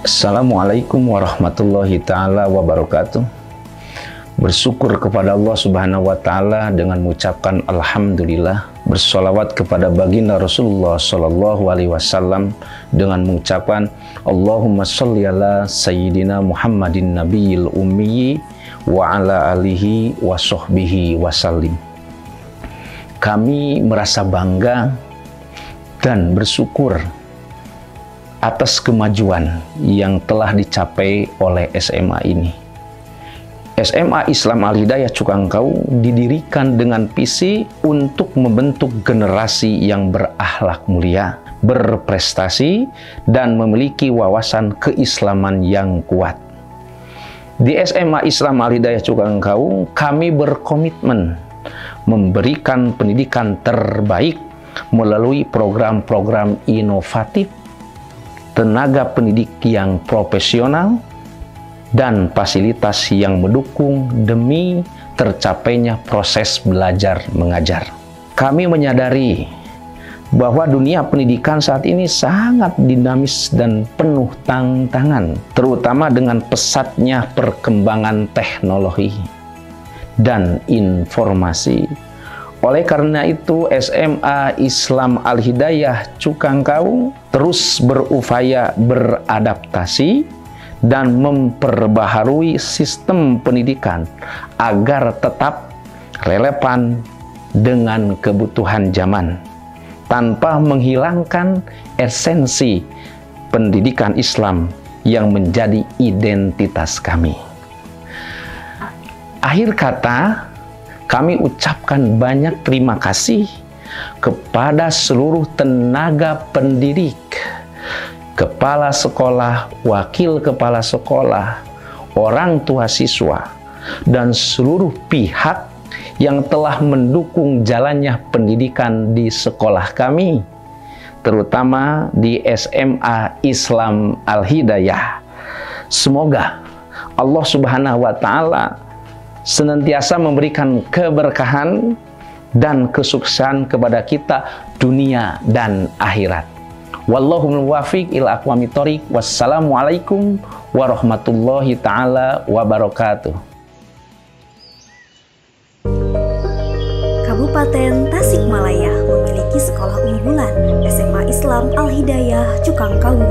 Assalamualaikum warahmatullahi ta'ala wabarakatuh. Bersyukur kepada Allah subhanahu wa ta'ala dengan mengucapkan Alhamdulillah. Bersolawat kepada baginda Rasulullah sallallahu alaihi wasallam dengan mengucapkan Allahumma sholli ala sayyidina Muhammadin nabiyil ummi wa ala alihi wa sahbihi wasallim. Kami merasa bangga dan bersyukur atas kemajuan yang telah dicapai oleh SMA ini. SMA Islam Al-Hidayah Cukangkau didirikan dengan visi untuk membentuk generasi yang berakhlak mulia, berprestasi, dan memiliki wawasan keislaman yang kuat. Di SMA Islam Al-Hidayah Cukangkau, kami berkomitmen memberikan pendidikan terbaik melalui program-program inovatif, tenaga pendidik yang profesional, dan fasilitas yang mendukung demi tercapainya proses belajar mengajar. Kami menyadari bahwa dunia pendidikan saat ini sangat dinamis dan penuh tantangan, terutama dengan pesatnya perkembangan teknologi dan informasi. Oleh karena itu, SMA Islam Al-Hidayah Cukangkau terus berupaya beradaptasi dan memperbaharui sistem pendidikan agar tetap relevan dengan kebutuhan zaman, tanpa menghilangkan esensi pendidikan Islam yang menjadi identitas kami. Akhir kata, kami ucapkan banyak terima kasih kepada seluruh tenaga pendidik, kepala sekolah, wakil kepala sekolah, orang tua siswa, dan seluruh pihak yang telah mendukung jalannya pendidikan di sekolah kami, terutama di SMA Islam Al-Hidayah. Semoga Allah Subhanahu wa Ta'ala senantiasa memberikan keberkahan dan kesuksesan kepada kita dunia dan akhirat. Wallahul muwaffiq ila aqwamit thoriq. Wassalamualaikum warahmatullahi taala wabarakatuh. Kabupaten Tasikmalaya memiliki sekolah unggulan SMA Islam Al-Hidayah Cukangkau,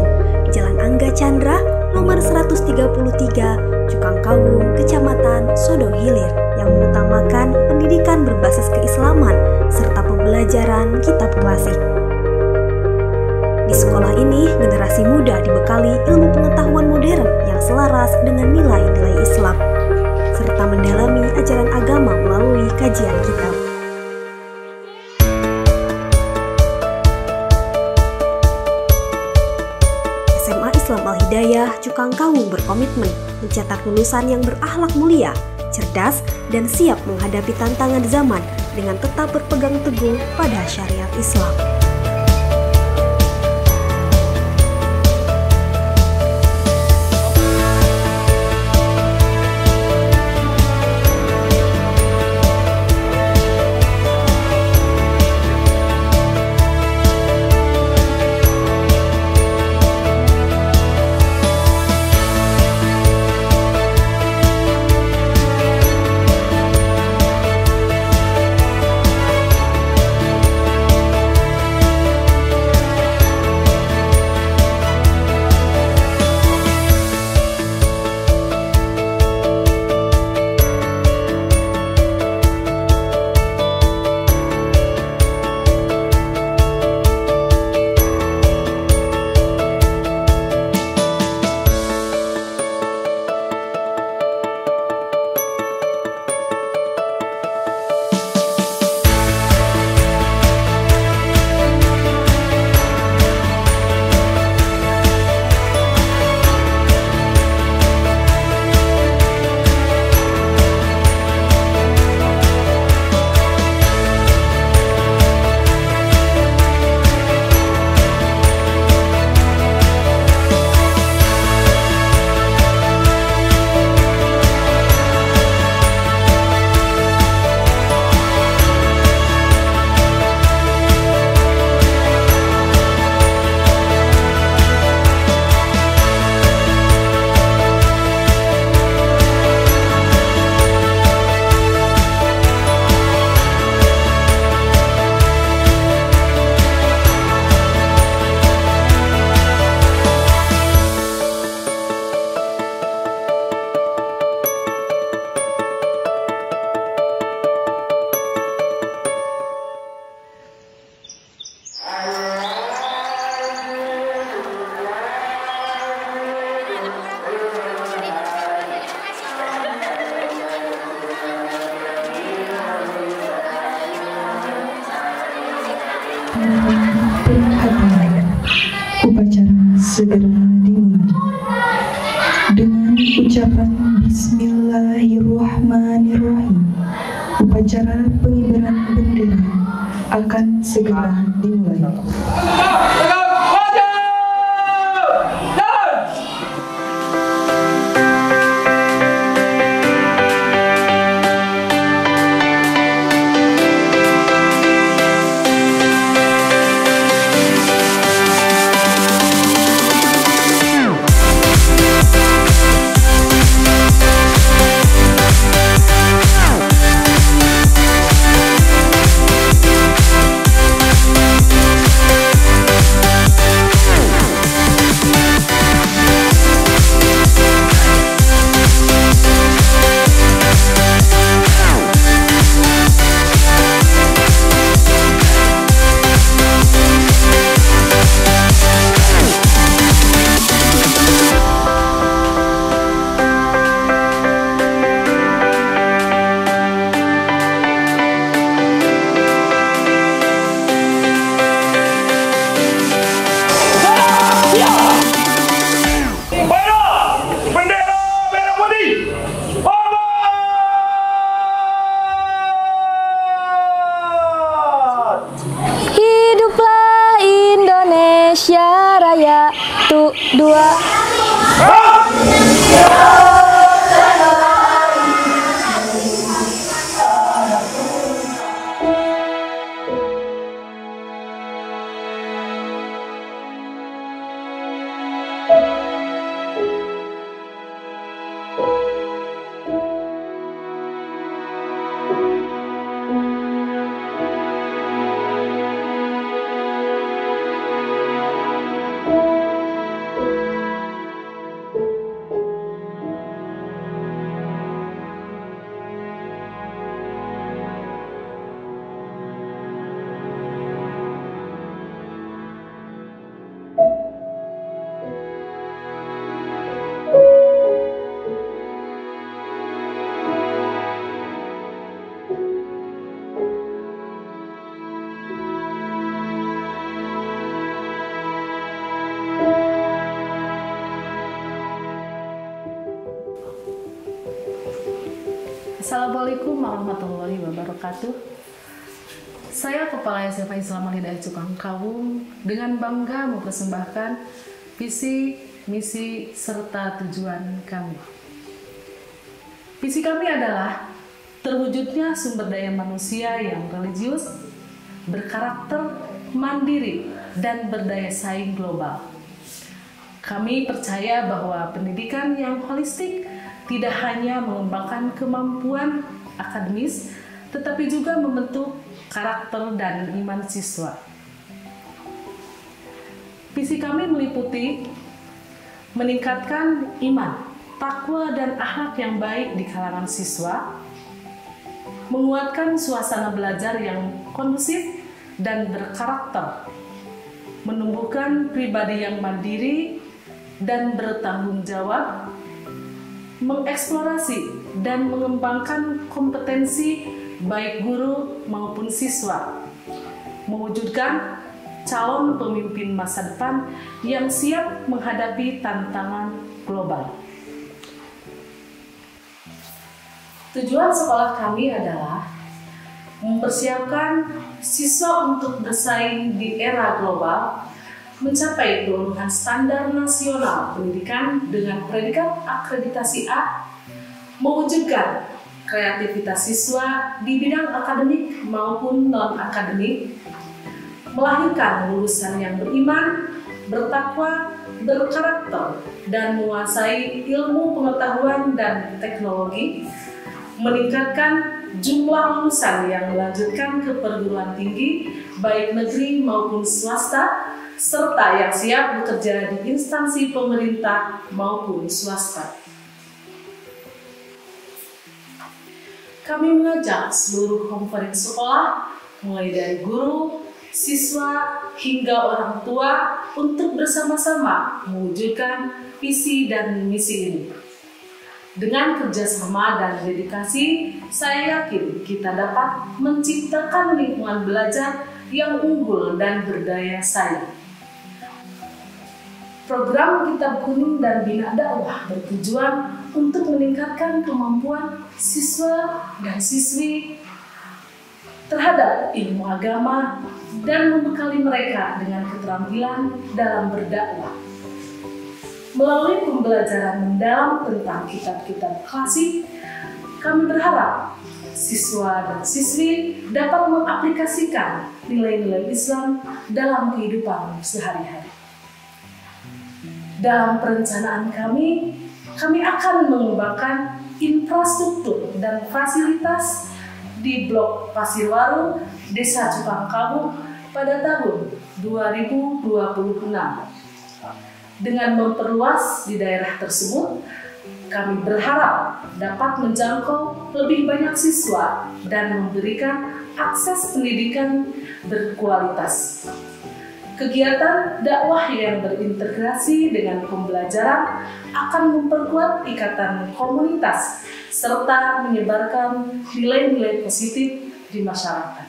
Jalan Angga Chandra, nomor 133, Cukangkau, Kecamatan Sodong Hilir, yang mengutamakan pendidikan berbasis keislaman serta pembelajaran kitab klasik. Di sekolah ini, generasi muda dibekali ilmu pengetahuan modern yang selaras dengan nilai-nilai Islam, serta mendalami ajaran agama melalui kajian kitab. SMA Islam Al-Hidayah Cukangkau berkomitmen mencetak lulusan yang berakhlak mulia, cerdas, dan siap menghadapi tantangan zaman dengan tetap berpegang teguh pada syariat Islam. Perhatian, upacara segera dimulai dengan ucapan Bismillahirrahmanirrahim. Upacara pengibaran bendera akan segera dimulai. Hiduplah Indonesia Raya. 2. Assalamualaikum warahmatullahi wabarakatuh. Saya Kepala SMA Islam Al-Hidayah Cukang Kawung dengan bangga mempersembahkan visi, misi, serta tujuan kami. Visi kami adalah terwujudnya sumber daya manusia yang religius, berkarakter, mandiri, dan berdaya saing global. Kami percaya bahwa pendidikan yang holistik tidak hanya mengembangkan kemampuan akademis, tetapi juga membentuk karakter dan iman siswa. Visi kami meliputi meningkatkan iman, takwa, dan akhlak yang baik di kalangan siswa, menguatkan suasana belajar yang kondusif dan berkarakter, menumbuhkan pribadi yang mandiri dan bertanggung jawab, mengeksplorasi dan mengembangkan kompetensi baik guru maupun siswa, mewujudkan calon pemimpin masa depan yang siap menghadapi tantangan global. Tujuan sekolah kami adalah mempersiapkan siswa untuk bersaing di era global, mencapai kelulusan standar nasional pendidikan dengan predikat akreditasi A, mewujudkan kreativitas siswa di bidang akademik maupun non-akademik, melahirkan lulusan yang beriman, bertakwa, berkarakter, dan menguasai ilmu pengetahuan dan teknologi, meningkatkan jumlah lulusan yang melanjutkan ke perguruan tinggi, baik negeri maupun swasta, serta yang siap bekerja di instansi pemerintah maupun swasta. Kami mengajak seluruh komponen sekolah, mulai dari guru, siswa, hingga orang tua untuk bersama-sama mewujudkan visi dan misi ini. Dengan kerjasama dan dedikasi, saya yakin kita dapat menciptakan lingkungan belajar yang unggul dan berdaya saing. Program Kitab Kuning dan Bina Dakwah bertujuan untuk meningkatkan kemampuan siswa dan siswi terhadap ilmu agama dan membekali mereka dengan keterampilan dalam berdakwah. Melalui pembelajaran mendalam tentang kitab-kitab klasik, kami berharap siswa dan siswi dapat mengaplikasikan nilai-nilai Islam dalam kehidupan sehari-hari. Dalam perencanaan kami akan mengembangkan infrastruktur dan fasilitas di Blok Pasirwaru, Desa Cukangkawu pada tahun 2026. Dengan memperluas di daerah tersebut, kami berharap dapat menjangkau lebih banyak siswa dan memberikan akses pendidikan berkualitas. Kegiatan dakwah yang berintegrasi dengan pembelajaran akan memperkuat ikatan komunitas serta menyebarkan nilai-nilai positif di masyarakat.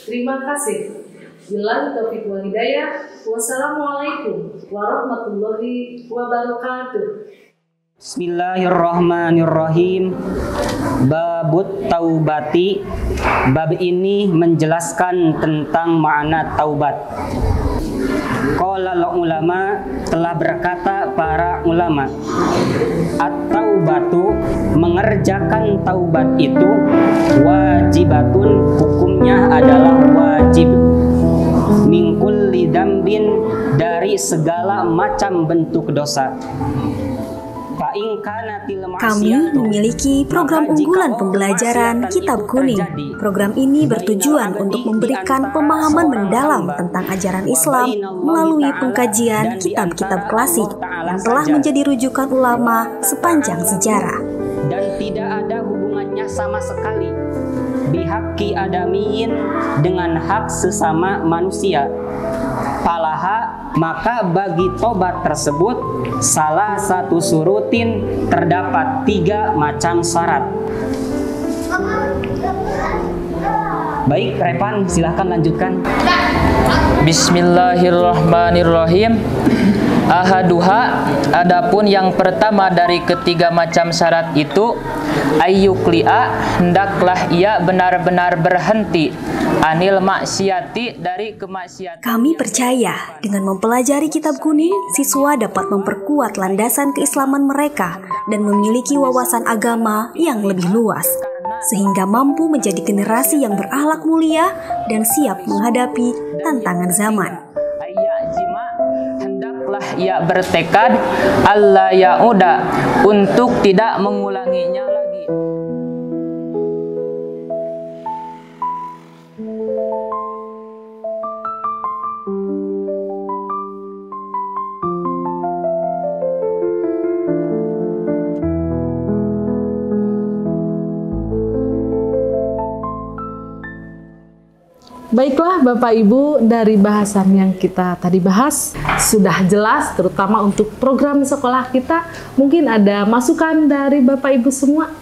Terima kasih. Billahi taufiq wal hidayah. Wassalamualaikum warahmatullahi wabarakatuh. Bismillahirrahmanirrahim. Babut taubati. Bab ini menjelaskan tentang makna taubat. Qala ulama, telah berkata para ulama, at-taubatu, mengerjakan taubat itu wajibatun, hukumnya adalah wajib. Min kulli dzambin, dari segala macam bentuk dosa. Kami memiliki program unggulan pembelajaran Kitab Kuning. Program ini bertujuan untuk memberikan pemahaman mendalam tentang ajaran Islam melalui pengkajian kitab-kitab klasik yang telah menjadi rujukan ulama sepanjang sejarah. Dan tidak ada hubungannya sama sekali bihaqi adamiyin, dengan hak sesama manusia. Palaha, maka bagi tobat tersebut salah satu surutin, terdapat 3 macam syarat. Baik, Revan, silahkan lanjutkan. Bismillahirrahmanirrahim. Ahaduha, adapun yang pertama dari ketiga macam syarat itu, ayyukli'a, hendaklah ia benar-benar berhenti, anil maksiati, dari kemaksiatan. Kami percaya dengan mempelajari Kitab Kuning, siswa dapat memperkuat landasan keislaman mereka dan memiliki wawasan agama yang lebih luas, sehingga mampu menjadi generasi yang berakhlak mulia dan siap menghadapi tantangan zaman. Ia bertekad alla ya'uda, untuk tidak mengulanginya lagi. Baiklah Bapak Ibu, dari bahasan yang kita tadi bahas sudah jelas, terutama untuk program sekolah kita. Mungkin ada masukan dari Bapak Ibu semua.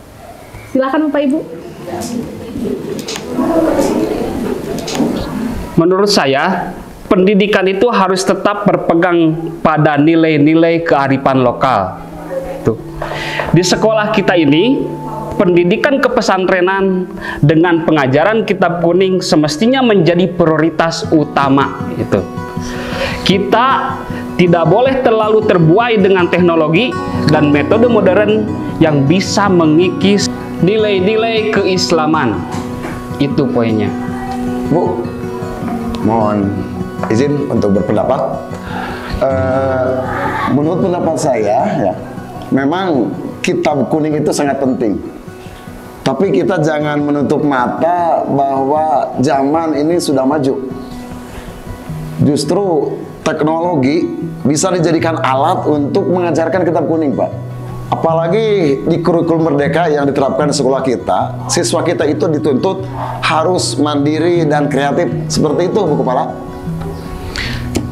Silakan Bapak Ibu. Menurut saya, pendidikan itu harus tetap berpegang pada nilai-nilai kearifan lokal. Tuh. Di sekolah kita ini, pendidikan kepesantrenan dengan pengajaran Kitab Kuning semestinya menjadi prioritas utama. Itu. Kita tidak boleh terlalu terbuai dengan teknologi dan metode modern yang bisa mengikis nilai-nilai keislaman. Itu poinnya. Bu, mohon izin untuk berpendapat. Menurut pendapat saya, ya, memang Kitab Kuning itu sangat penting. Tapi kita jangan menutup mata bahwa zaman ini sudah maju. Justru teknologi bisa dijadikan alat untuk mengajarkan Kitab Kuning, Pak. Apalagi di kurikulum Merdeka yang diterapkan di sekolah kita, siswa kita itu dituntut harus mandiri dan kreatif. Seperti itu, Bu Kepala.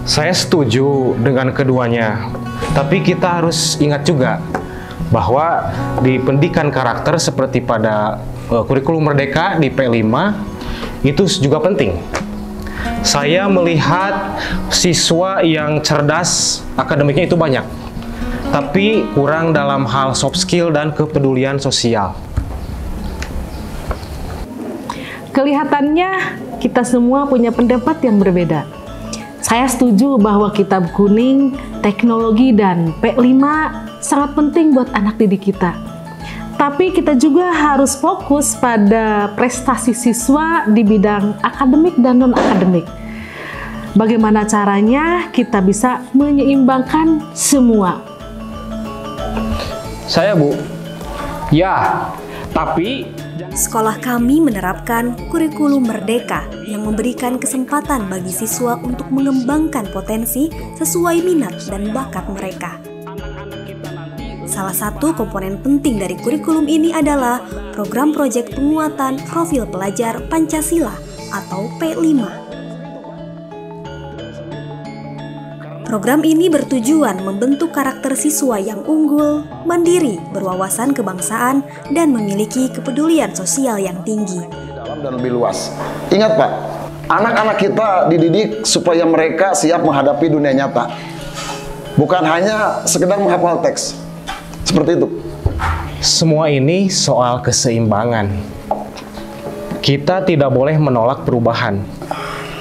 Saya setuju dengan keduanya. Tapi kita harus ingat juga bahwa di pendidikan karakter seperti pada kurikulum Merdeka di P5 itu juga penting. Saya melihat siswa yang cerdas akademiknya itu banyak, tapi kurang dalam hal soft skill dan kepedulian sosial. Kelihatannya kita semua punya pendapat yang berbeda. Saya setuju bahwa kitab kuning, teknologi, dan P5 sangat penting buat anak didik kita. Tapi kita juga harus fokus pada prestasi siswa di bidang akademik dan non-akademik. Bagaimana caranya kita bisa menyeimbangkan semua? Saya, Bu. Ya, tapi Sekolah kami menerapkan kurikulum merdeka yang memberikan kesempatan bagi siswa untuk mengembangkan potensi sesuai minat dan bakat mereka. Salah satu komponen penting dari kurikulum ini adalah program proyek penguatan profil pelajar Pancasila atau P5. Program ini bertujuan membentuk karakter siswa yang unggul, mandiri, berwawasan kebangsaan, dan memiliki kepedulian sosial yang tinggi. Dalam dan lebih luas. Ingat Pak, anak-anak kita dididik supaya mereka siap menghadapi dunia nyata. Bukan hanya sekedar menghafal teks. Seperti itu. Semua ini soal keseimbangan. Kita tidak boleh menolak perubahan,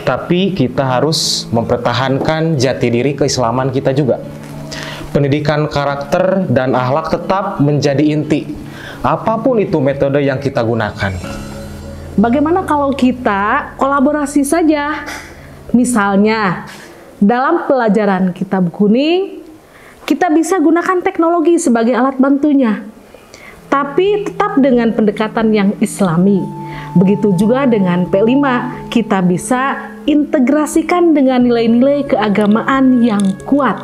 tapi kita harus mempertahankan jati diri keislaman kita juga. Pendidikan karakter dan akhlak tetap menjadi inti, apapun itu metode yang kita gunakan. Bagaimana kalau kita kolaborasi saja? Misalnya, dalam pelajaran kitab kuning, kita bisa gunakan teknologi sebagai alat bantunya, tapi tetap dengan pendekatan yang islami. Begitu juga dengan P5, kita bisa integrasikan dengan nilai-nilai keagamaan yang kuat.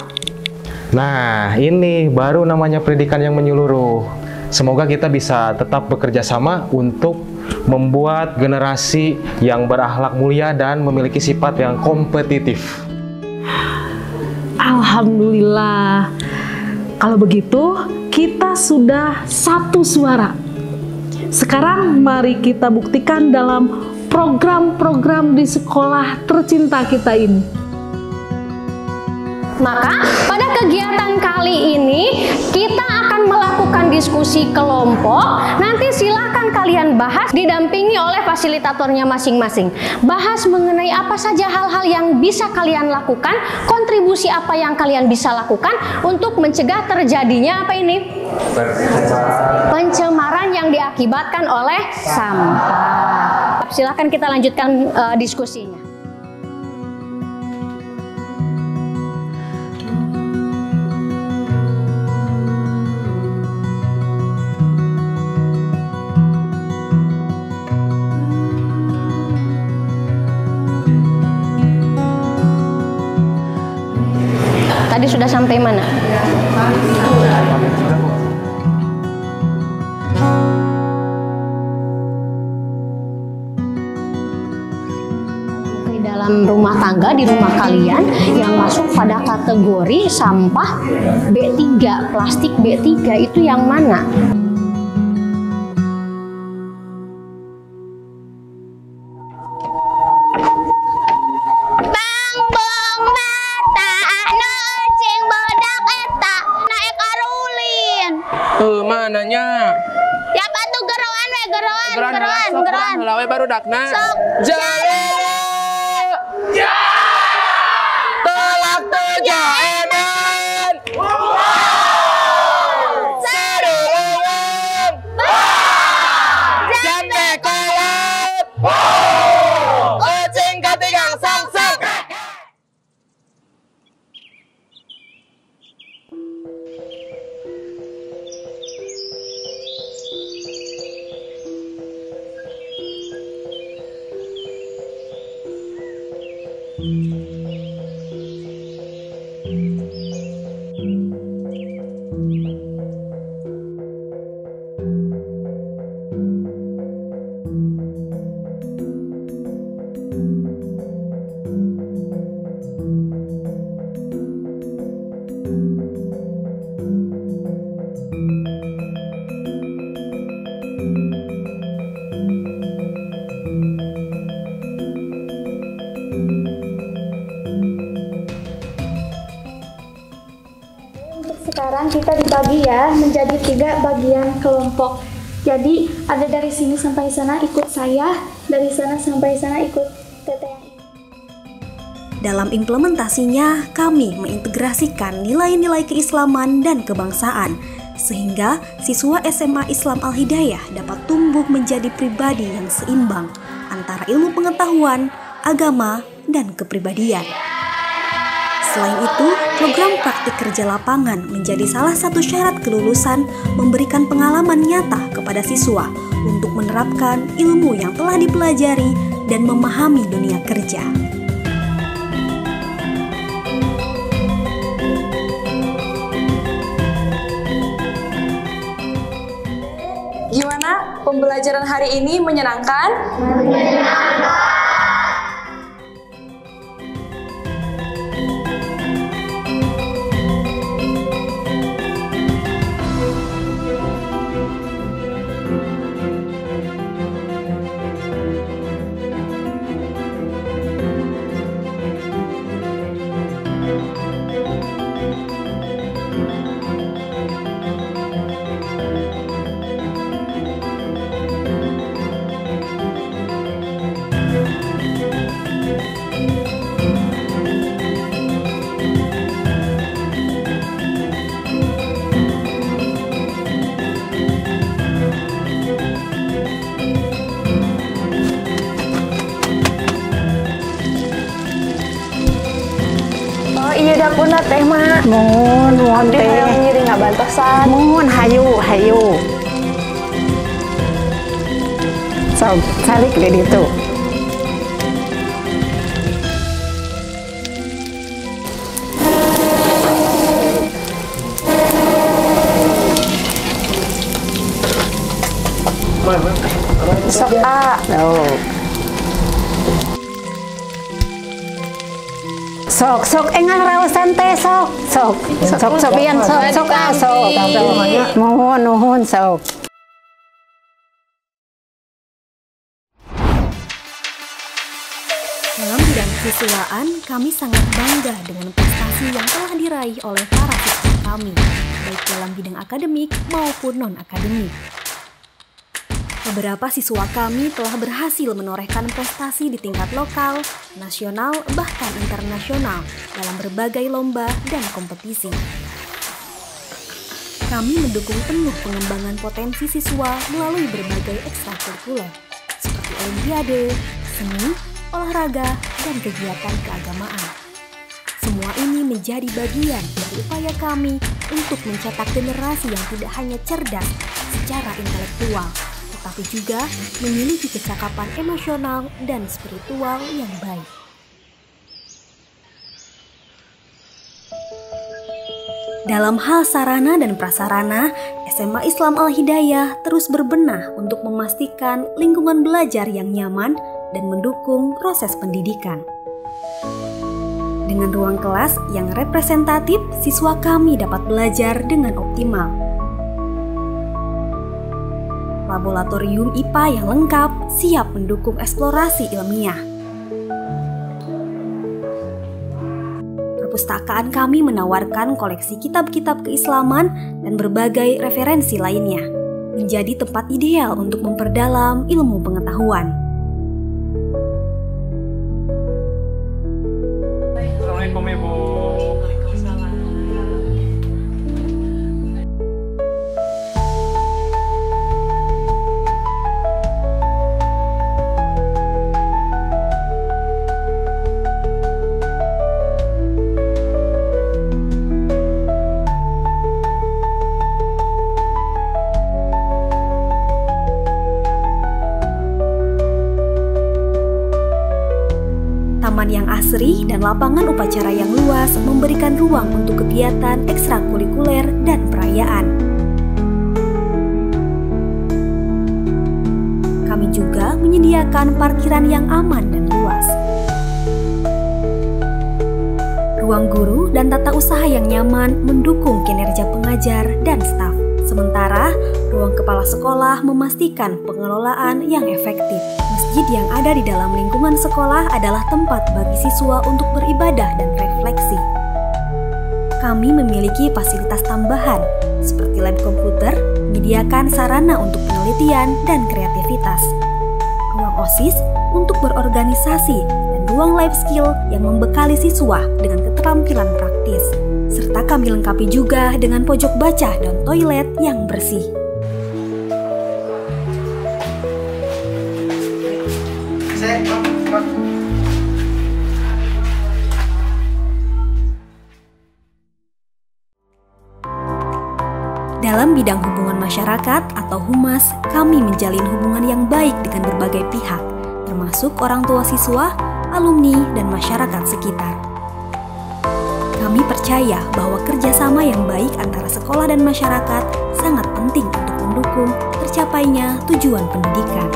Nah, ini baru namanya pendidikan yang menyeluruh. Semoga kita bisa tetap bekerja sama untuk membuat generasi yang berakhlak mulia dan memiliki sifat yang kompetitif. Alhamdulillah. Kalau begitu, kita sudah satu suara. Sekarang mari kita buktikan dalam program-program di sekolah tercinta kita ini. Maka pada kegiatan kali ini kita akan melakukan diskusi kelompok. Nanti silakan kalian bahas didampingi oleh fasilitatornya masing-masing. Bahas mengenai apa saja hal-hal yang bisa kalian lakukan, kontribusi apa yang kalian bisa lakukan untuk mencegah terjadinya apa ini? Pencemaran yang diakibatkan oleh sampah. Silakan kita lanjutkan diskusinya. Tadi sudah sampai mana? Di dalam rumah tangga, di rumah kalian yang masuk pada kategori sampah B3, plastik B3 itu yang mana? Mananya? Ya patuh geroan. Lawe baru dakna. Sok. Jalele. Ya. Tolak tujuh edan. Sarulungan. Jambe kolot. Kucing katigang sang-sang. sekarang kita dibagi ya menjadi 3 bagian kelompok. Jadi ada dari sini sampai sana ikut saya, dari sana sampai sana ikut teteh yang ini. Dalam implementasinya, kami mengintegrasikan nilai-nilai keislaman dan kebangsaan, sehingga siswa SMA Islam Al-Hidayah dapat tumbuh menjadi pribadi yang seimbang antara ilmu pengetahuan, agama, dan kepribadian. Selain itu, program praktik kerja lapangan menjadi salah satu syarat kelulusan memberikan pengalaman nyata kepada siswa untuk menerapkan ilmu yang telah dipelajari dan memahami dunia kerja. Gimana pembelajaran hari ini, menyenangkan? Menyenangkan. Dapuna teh mak, mohon teh. Nyiri nggak bantosan. Mohon hayu. So, salik deh itu. Sok Sok engang rawasan teh sok pian sok. Mohon nuhun sok. Dalam bidang kesiswaan, kami sangat bangga dengan prestasi yang telah diraih oleh para siswa kami, baik dalam bidang akademik maupun non-akademik. Beberapa siswa kami telah berhasil menorehkan prestasi di tingkat lokal, nasional, bahkan internasional dalam berbagai lomba dan kompetisi. Kami mendukung penuh pengembangan potensi siswa melalui berbagai ekstrakurikuler seperti olimpiade, seni, olahraga, dan kegiatan keagamaan. Semua ini menjadi bagian dari upaya kami untuk mencetak generasi yang tidak hanya cerdas secara intelektual, tapi juga memiliki kecakapan emosional dan spiritual yang baik. Dalam hal sarana dan prasarana, SMA Islam Al-Hidayah terus berbenah untuk memastikan lingkungan belajar yang nyaman dan mendukung proses pendidikan. Dengan ruang kelas yang representatif, siswa kami dapat belajar dengan optimal. Laboratorium IPA yang lengkap siap mendukung eksplorasi ilmiah. Perpustakaan kami menawarkan koleksi kitab-kitab keislaman dan berbagai referensi lainnya, menjadi tempat ideal untuk memperdalam ilmu pengetahuan. Assalamualaikum Ibu. Yang asri dan lapangan upacara yang luas memberikan ruang untuk kegiatan ekstrakurikuler dan perayaan. Kami juga menyediakan parkiran yang aman dan luas. Ruang guru dan tata usaha yang nyaman mendukung kinerja pengajar dan staf. Sementara, ruang kepala sekolah memastikan pengelolaan yang efektif. Masjid yang ada di dalam lingkungan sekolah adalah tempat bagi siswa untuk beribadah dan refleksi. kami memiliki fasilitas tambahan seperti lab komputer, menyediakan sarana untuk penelitian dan kreativitas, ruang OSIS untuk berorganisasi, dan ruang life skill yang membekali siswa dengan keterampilan praktis. Serta kami lengkapi juga dengan pojok baca dan toilet yang bersih. Dalam bidang hubungan masyarakat atau humas, kami menjalin hubungan yang baik dengan berbagai pihak, termasuk orang tua siswa, alumni, dan masyarakat sekitar. Kami percaya bahwa kerjasama yang baik antara sekolah dan masyarakat sangat penting untuk mendukung tercapainya tujuan pendidikan.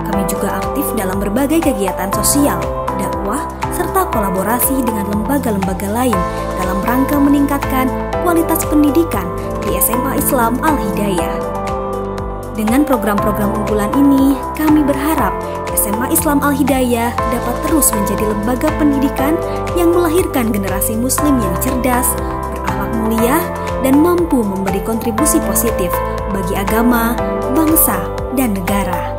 Kami juga aktif dalam berbagai kegiatan sosial, dakwah, serta kolaborasi dengan lembaga-lembaga lain dalam rangka meningkatkan kualitas pendidikan di SMA Islam Al-Hidayah. Dengan program-program unggulan ini, kami berharap SMA Islam Al-Hidayah dapat terus menjadi lembaga pendidikan yang melahirkan generasi muslim yang cerdas, berakhlak mulia, dan mampu memberi kontribusi positif bagi agama, bangsa, dan negara.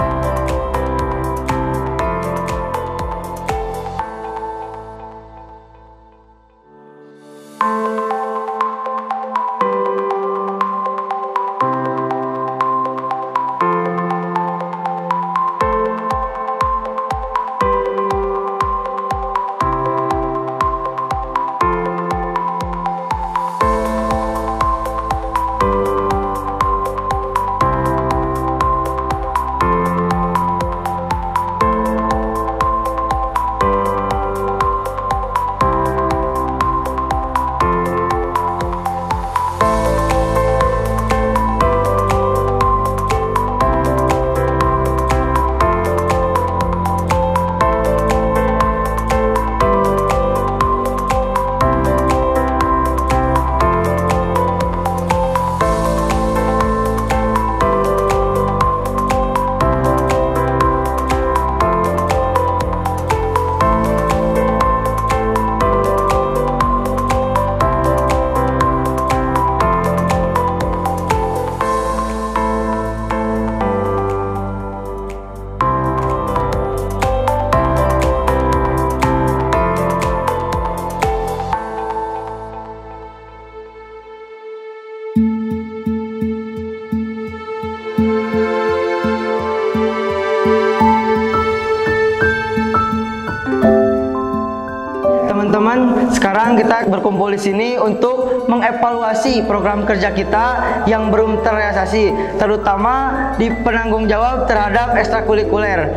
Teman-teman, sekarang kita berkumpul di sini untuk mengevaluasi program kerja kita yang belum terrealisasi, terutama di penanggung jawab terhadap ekstrakurikuler.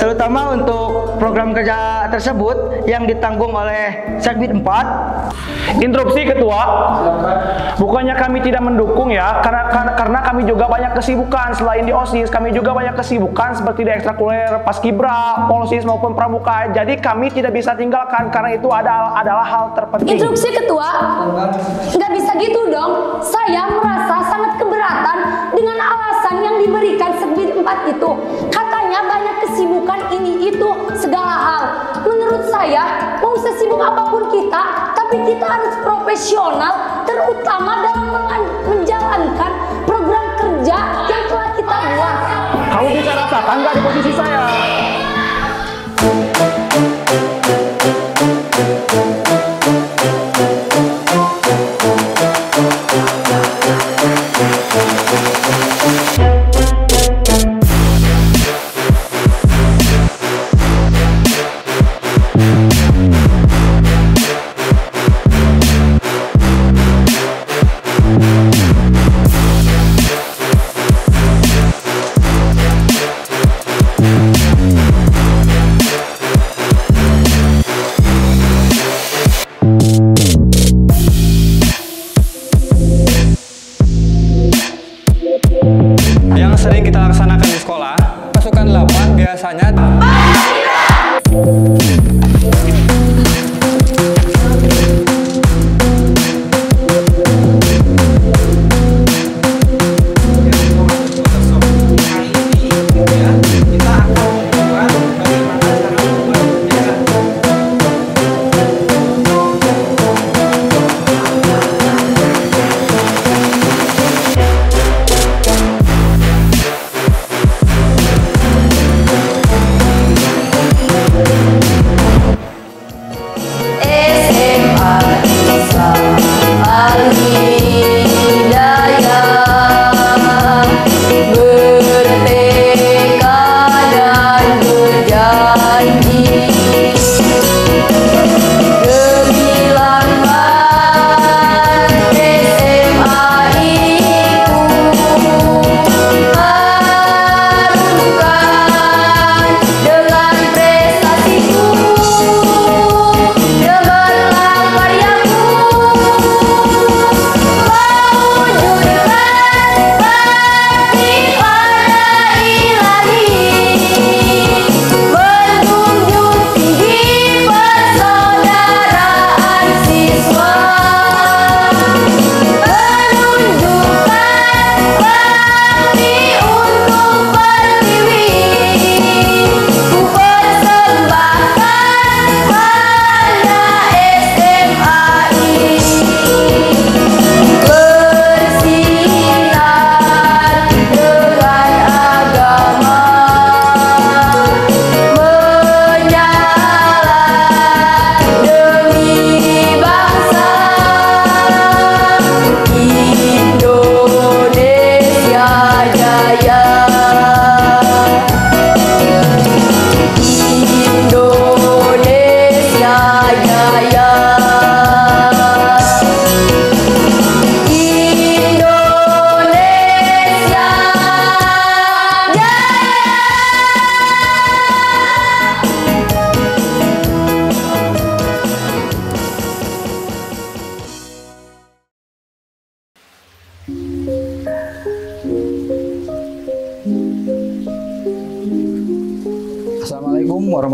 Terutama untuk program kerja tersebut yang ditanggung oleh Sekbid 4. Interupsi Ketua. Bukannya kami tidak mendukung ya, karena kami juga banyak kesibukan selain di OSIS, kami juga banyak kesibukan seperti di ekstrakurikuler, paskibra, polsis maupun pramuka. Jadi kami tidak bisa tinggalkan karena itu adalah hal terpenting. Instruksi Ketua, nggak bisa gitu dong. Saya merasa sangat keberatan dengan alasan yang diberikan Sekbid 4 itu. Katanya banyak kesibukan ini itu segala hal. Menurut saya, mau sesibuk apapun kita, tapi kita harus profesional, terutama dalam menjalankan program kerja yang telah kita buat. Kamu bisa rasakan nggak di posisi saya?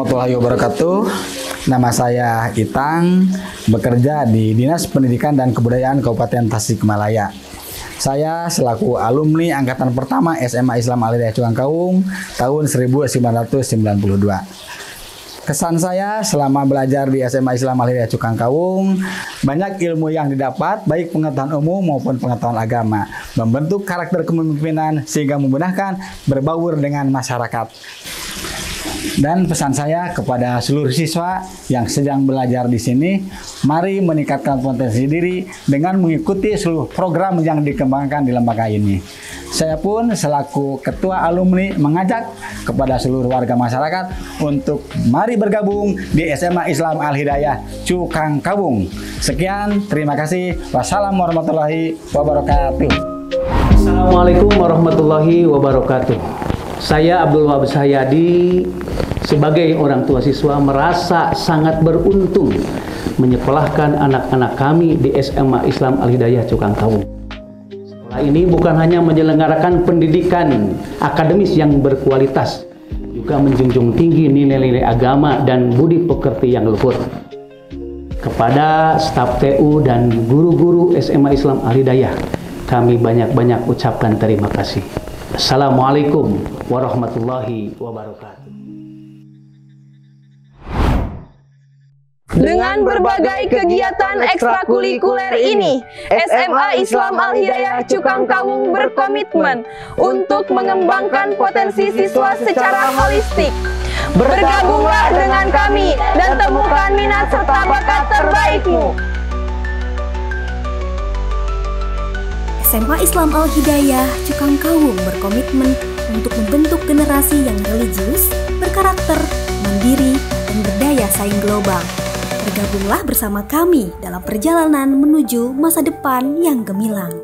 warahmatullahi wabarakatuh. Nama saya Itang, bekerja di Dinas Pendidikan dan Kebudayaan Kabupaten Tasikmalaya. Saya selaku alumni angkatan pertama SMA Islam Al-Hidayah Cukangkawung tahun 1992. Kesan saya selama belajar di SMA Islam Al-Hidayah Cukangkawung, banyak ilmu yang didapat, baik pengetahuan umum maupun pengetahuan agama, membentuk karakter kepemimpinan sehingga memudahkan berbaur dengan masyarakat. Dan pesan saya kepada seluruh siswa yang sedang belajar di sini, mari meningkatkan potensi diri dengan mengikuti seluruh program yang dikembangkan di lembaga ini. Saya pun selaku ketua alumni mengajak kepada seluruh warga masyarakat untuk mari bergabung di SMA Islam Al-Hidayah Cukangkawung. Sekian, terima kasih. Wassalamualaikum warahmatullahi wabarakatuh. Assalamualaikum warahmatullahi wabarakatuh. Saya Abdul Wahab Sahyadi sebagai orang tua siswa merasa sangat beruntung menyekolahkan anak-anak kami di SMA Islam Al-Hidayah Cukangkawung. Sekolah ini bukan hanya menyelenggarakan pendidikan akademis yang berkualitas, juga menjunjung tinggi nilai-nilai agama dan budi pekerti yang luhur. Kepada staf TU dan guru-guru SMA Islam Al-Hidayah, kami banyak-banyak ucapkan terima kasih. Assalamualaikum warahmatullahi wabarakatuh. Dengan berbagai kegiatan ekstrakurikuler ini, SMA Islam Al-Hidayah Cukangkawung berkomitmen untuk mengembangkan potensi siswa secara holistik. Bergabunglah dengan kami dan temukan minat serta bakat terbaikmu. SMA Islam Al-Hidayah Cukangkawung berkomitmen untuk membentuk generasi yang religius, berkarakter, mandiri, dan berdaya saing global. Bergabunglah bersama kami dalam perjalanan menuju masa depan yang gemilang.